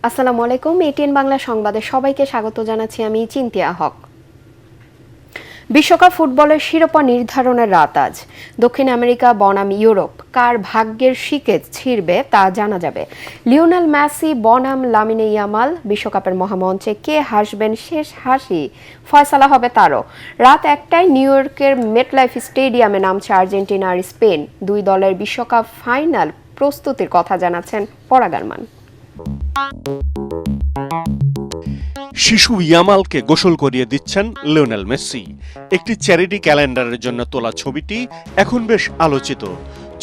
আসসালামু আলাইকুম। এটিএন বাংলা সংবাদে সবাইকে স্বাগত জানাচ্ছি আমি চিন্তিয়া হক। বিশ্বকাপ ফুটবলের শিরোপা নির্ধারণের রাত আজ। দক্ষিণ আমেরিকা বনাম ইউরোপ, কার ভাগ্যের শিকে ছিঁড়বে তা জানা যাবে। লিওনেল মেসি বনাম লামিনে ইয়ামাল, বিশ্বকাপের মহামঞ্চে কে হাসবেন শেষ হাসি ফয়সালা হবে তারও। রাত 1টায় নিউ ইয়র্কের মেটলাইফ স্টেডিয়ামে নামছে আর্জেন্টিনা আর স্পেন। দুই দলের বিশ্বকাপ ফাইনাল প্রস্তুতির কথা জানাচ্ছেন পরাগ আরমান। শিশু ইয়ামালকে গোসল করিয়ে দিচ্ছেন লিওনেল মেসি। একটি চ্যারিটি ক্যালেন্ডারের জন্য তোলা ছবিটি এখন বেশ আলোচিত।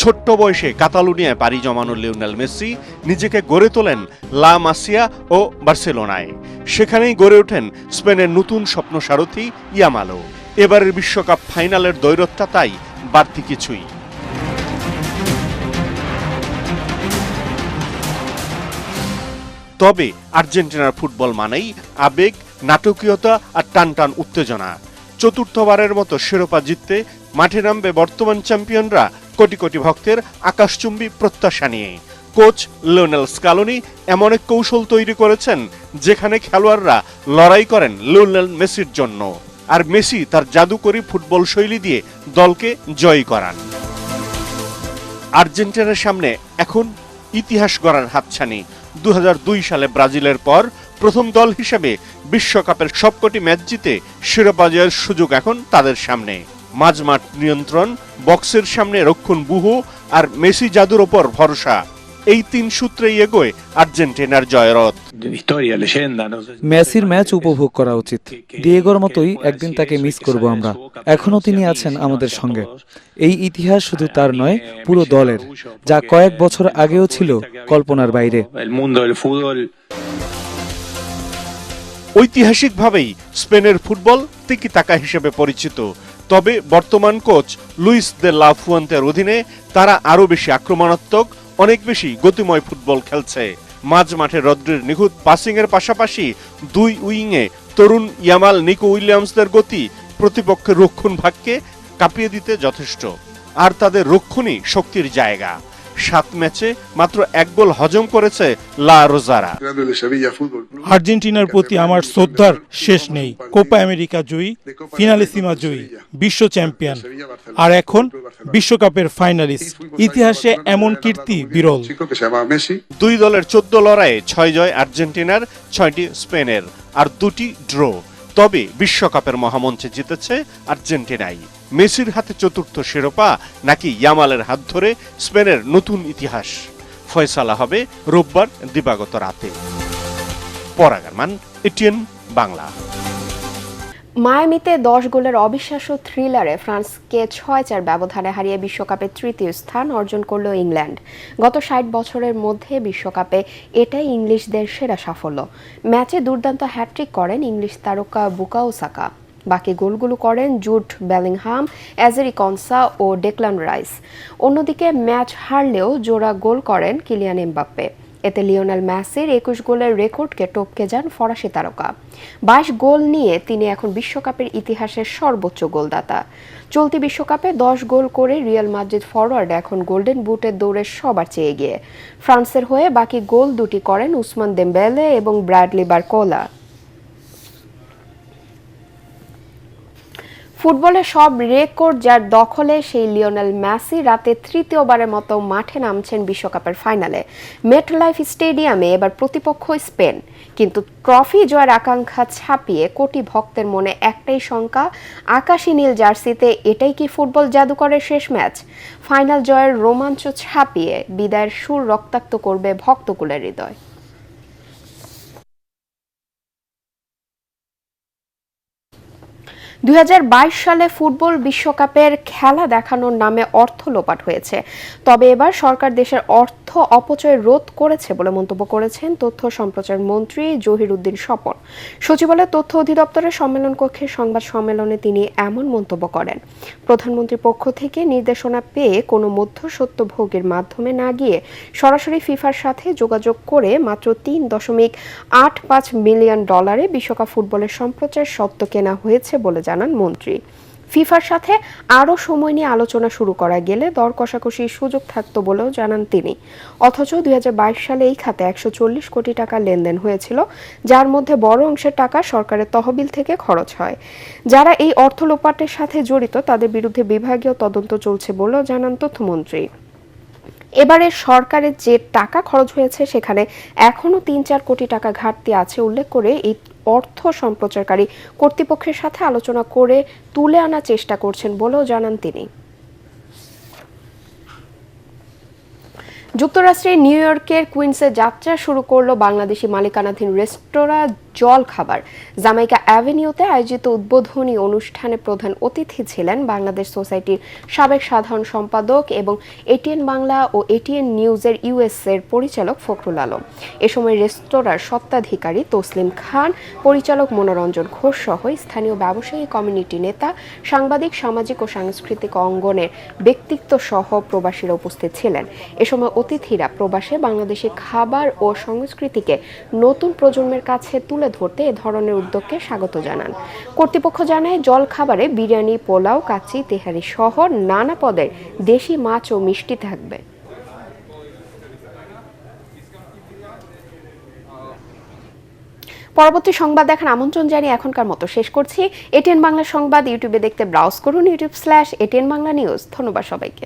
ছোট্ট বয়সে কাতালুনিয়ায় পাড়ি জমানো লিওনেল মেসি নিজেকে গড়ে তোলেন লা মাসিয়া ও বার্সেলোনায়। সেখানেই গড়ে ওঠেন স্পেনের নতুন স্বপ্ন সারথি ইয়ামালও। এবারের বিশ্বকাপ ফাইনালের দ্বৈরথটা তাই বাড়তি কিছুই। তবে আর্জেন্টিনার ফুটবল মানেই আবেগ, নাটকীয়তা আর টানটান উত্তেজনা। চতুর্থবারের মতো শিরোপা জিততে মাঠে নামবে বর্তমান চ্যাম্পিয়নরা কোটি কোটি ভক্তের আকাশচুম্বী প্রত্যাশা নিয়ে। কোচ লিওনেল স্কালোনি এমন এক কৌশল তৈরি করেছেন যেখানে খেলোয়াড়রা লড়াই করেন লিওনেল মেসির জন্য, আর মেসি তার জাদুকরী ফুটবল শৈলী দিয়ে দলকে জয়ী করান। আর্জেন্টিনার সামনে এখন ইতিহাস গড়ার হাতছানি। 2002 সালে ব্রাজিলের পর প্রথম দল হিসেবে বিশ্বকাপের সবকটি ম্যাচ জিতে শিরোপা জয়ের সুযোগ এখন তাদের সামনে। মাঝমাঠ নিয়ন্ত্রণ, বক্সের সামনে রক্ষণব্যূহ আর মেসি জাদুর ওপর ভরসা, এই তিন সূত্রেই এগোয় আর্জেন্টিনার জয়রথ। মেসির ম্যাচ উপভোগ করা উচিত। ডিয়েগোর মতোই একদিন তাকে মিস করব আমরা। এখনো তিনি আছেন আমাদের সঙ্গে। এই ইতিহাস শুধু তার নয়, পুরো দলের, যা কয়েক বছর আগেও ছিল কল্পনার বাইরে। ঐতিহাসিকভাবেই স্পেনের ফুটবল তিকি তাকা হিসেবে পরিচিত। তবে বর্তমান কোচ লুইস দে লা ফুয়েন্তের অধীনে তারা আরও বেশি আক্রমণাত্মক, অনেক বেশি গতিময় ফুটবল খেলছে। মাঝ মাঠে রদ্রির নিখুঁত পাসিং এর পাশাপাশি দুই উইংয়ে তরুণ ইয়ামাল, নিকো উইলিয়ামসদের গতি প্রতিপক্ষের রক্ষণ ভাগকে কাঁপিয়ে দিতে যথেষ্ট। আর তাদের রক্ষণই শক্তির জায়গা। 7 ম্যাচে মাত্র 1 গোল হজম করেছে লা রোজারা। আর্জেন্টিনার প্রতি আমার শ্রদ্ধার শেষ নেই। কোপা আমেরিকা জয়ী, ফিনালেসিমা জয়ী, বিশ্ব চ্যাম্পিয়ন, আর এখন বিশ্বকাপের ফাইনালিস্ট। ইতিহাসে এমন কীর্তি বিরল। দুই দলের 14 লড়াইয়ে 6 জয় আর্জেন্টিনার, 6টি স্পেনের আর 2টি ড্র। তবে বিশ্বকাপের মহামঞ্চে জিতেছে আর্জেন্টিনাই। মেসির হাতে চতুর্থ শিরোপা নাকি ইয়ামালের হাত ধরে স্পেনের নতুন ইতিহাস, ফয়সালা হবে রোববার দিবাগত রাতে। পরাগ আরমান, এটিএন বাংলা। মায়ামিতে 10 গোলের অবিশ্বাস্য থ্রিলারে ফ্রান্সকে 6-4 ব্যবধানে হারিয়ে বিশ্বকাপে তৃতীয় স্থান অর্জন করল ইংল্যান্ড। গত 60 বছরের মধ্যে বিশ্বকাপে এটাই ইংলিশদের সেরা সাফল্য। ম্যাচে দুর্দান্ত হ্যাট্রিক করেন ইংলিশ তারকা বুকায়ো সাকা। বাকি গোলগুলো করেন জুড বেলিংহাম, এজেরি কনসা ও ডেক্লান রাইস। অন্যদিকে ম্যাচ হারলেও জোড়া গোল করেন কিলিয়ান এমবাপ্পে। এতে লিওনেল মেসির 21 গোলের রেকর্ডকে টপকে যান ফরাসি তারকা। 22 গোল নিয়ে তিনি এখন বিশ্বকাপের ইতিহাসের সর্বোচ্চ গোলদাতা। চলতি বিশ্বকাপে 10 গোল করে রিয়াল মাদ্রিদ ফরওয়ার্ড এখন গোল্ডেন বুটের দৌড়ে সবার চেয়ে এগিয়ে। ফ্রান্সের হয়ে বাকি গোল দুটি করেন উসমান দেমবেলে এবং ব্র্যাডলি বারকোলা। ফুটবলের সব রেকর্ড যার দখলে সেই লিওনেল মেসি রাতে তৃতীয়বারের মতো মাঠে নামছেন বিশ্বকাপের ফাইনালে। মেটলাইফ স্টেডিয়ামে এবার প্রতিপক্ষ স্পেন। কিন্তু ট্রফি জয়ের আকাঙ্ক্ষা ছাপিয়ে কোটি ভক্তের মনে একটাই শঙ্কা, আকাশী নীল জার্সিতে এটাই কি ফুটবল জাদুকরের শেষ ম্যাচ? ফাইনাল জয়ের রোমাঞ্চ ছাপিয়ে বিদায়ের সুর রক্তাক্ত করবে ভক্তকুলের হৃদয়। 2022 সালে ফুটবল বিশ্বকাপের খেলা দেখানোর নামে অর্থ লোপাট হয়েছে। তবে এবার সরকার দেশের অর্থ অপচয় রোধ করেছে বলে মন্তব্য করেছেন তথ্য সম্প্রচার মন্ত্রী জহির উদ্দিন স্বপন। সচিবালয় তথ্য অধিদপ্তরের সম্মেলন কক্ষে সংবাদ সম্মেলনে তিনি এমন মন্তব্য করেন। প্রধানমন্ত্রীর পক্ষ থেকে নির্দেশনা পেয়ে কোনো মধ্যস্বত্বভোগীর মাধ্যমে না গিয়ে সরাসরি ফিফার সাথে যোগাযোগ করে মাত্র $3.85 মিলিয়ন বিশ্বকাপ ফুটবলের সম্প্রচার স্বত্ব কেনা হয়েছে বলে জানান মন্ত্রী। ফিফার সাথে আরও সময় নিয়ে আলোচনা শুরু করা গেলে দর কষাকষির সুযোগ থাকতো বলেও জানান তিনি। অথচ 2022 সালে এই খাতে 140 কোটি টাকা লেনদেন হয়েছিল, যার মধ্যে বড় অংশের টাকা সরকারের তহবিল থেকে খরচ হয়। যারা এই অর্থ লোপাটের সাথে জড়িত তাদের বিরুদ্ধে বিভাগীয় তদন্ত চলছে বলেও জানান তথ্যমন্ত্রী। এবারে সরকারের যে টাকা খরচ হয়েছে সেখানে এখনো 3-4 কোটি টাকা ঘাটতি আছে উল্লেখ করে এই অর্থ সম্প্রচারকারী কর্তৃপক্ষের সাথে আলোচনা করে তুলে আনার চেষ্টা করছেন বলেও জানান তিনি। যুক্তরাষ্ট্রের নিউ ইয়র্কের কুইন্সে যাত্রা শুরু করলো বাংলাদেশি মালিকানাধীন রেস্তোরাঁ জল খাবার। জামাইকা অ্যাভিনিউতে আয়োজিত উদ্বোধনী অনুষ্ঠানে প্রধান অতিথি ছিলেন বাংলাদেশ সোসাইটির সাবেক সাধারণ সম্পাদক এবং এটিএন বাংলা ও এটিএন নিউজের ইউএসএর পরিচালক ফখরুল আলম। এ সময় রেস্তোরাঁর স্বত্বাধিকারী তসলিম খান, পরিচালক মনোরঞ্জন ঘোষ সহ স্থানীয় ব্যবসায়ী, কমিউনিটি নেতা, সাংবাদিক, সামাজিক ও সাংস্কৃতিক অঙ্গনের ব্যক্তিত্ব সহ প্রবাসীরা উপস্থিত ছিলেন। এ সময় অতিথিরা প্রবাসে বাংলাদেশি খাবার ও সংস্কৃতিকে নতুন প্রজন্মের কাছে তুলে ধরতে এ ধরনের উদ্যোগকে স্বাগত জানান। কর্তৃপক্ষ জানায় জল খাবারে বিরিয়ানি, পোলাও, কাচ্চি, তেহারি সহ নানা পদের দেশি মাছ ও মিষ্টি থাকবে। পরবর্তী সংবাদ দেখার আমন্ত্রণ জানিয়ে এখনকার মতো শেষ করছি। এটিএন বাংলা সংবাদ ইউটিউবে দেখতে ব্রাউজ করুন youtube/ATN Bangla News। ধন্যবাদ সবাইকে।